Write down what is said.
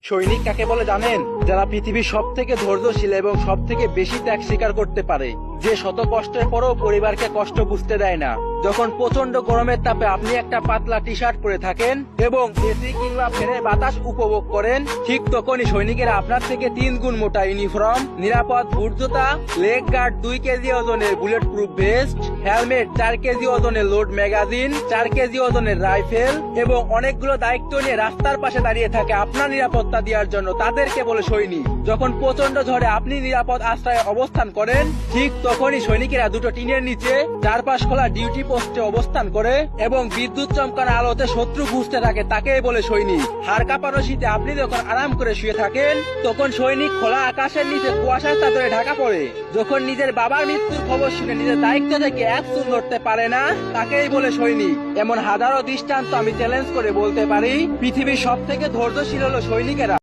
সৈনিক কাকে বলে জানেন? যারা পৃথিবীর সব থেকে ধৈর্যশীল এবং সব থেকে বেশি ত্যাগ স্বীকার করতে পারে, যে শত কষ্টের পরেও পরিবারকে কষ্ট বুঝতে দেয় না। যখন প্রচন্ড গরমের তাপে আপনি একটা পাতলা টি শার্ট পরে থাকেন এবং এসি কিংবা ফ্যানের বাতাস উপভোগ করেন, ঠিক তখনই সৈনিকেরা আপনার থেকে 3 গুণ মোটা ইউনিফর্ম, নিরাপদ বুট জুতা, লেগ গার্ড 2 কেজি ওজনের bullet proof vest, helmet 4 KG ওজনের লোড ম্যাগাজিন, 4 কেজি ওজনের রাইফেল এবং অনেকগুলো দায়িত্ব নিয়ে রাস্তার পাশে দাঁড়িয়ে থাকে আপনার নিরাপত্তা দেওয়ার জন্য, তাদেরকে বলে সৈনিক। যখন প্রচন্ড ঝড়ে আপনি নিরাপদ আশ্রয়ে অবস্থান করেন, ঠিক তখনই সৈনিকেরা দুটো টিনের নিচে চারপাশ খোলা ডিউটি পোস্টে অবস্থান করে এবং বিদ্যুৎ চমকানো আলোতে শত্রু বুঝতে থাকে, তাকেই বলে সৈনিক। হাড় কাঁপানো শীতে আপনি যখন আরাম করে শুয়ে থাকেন, তখন সৈনিক খোলা আকাশের নিচে কুয়াশার চাদরে ঢাকা পড়ে। যখন নিজের বাবার মৃত্যুর খবর শুনে নিজের দায়িত্ব থেকে এক চুল নড়তে পারে না, তাকেই বলে সৈনিক। এমন হাজারো দৃষ্টান্ত আমি চ্যালেঞ্জ করে বলতে পারি, পৃথিবীর সব থেকে ধৈর্যশীল হলো সৈনিকেরা।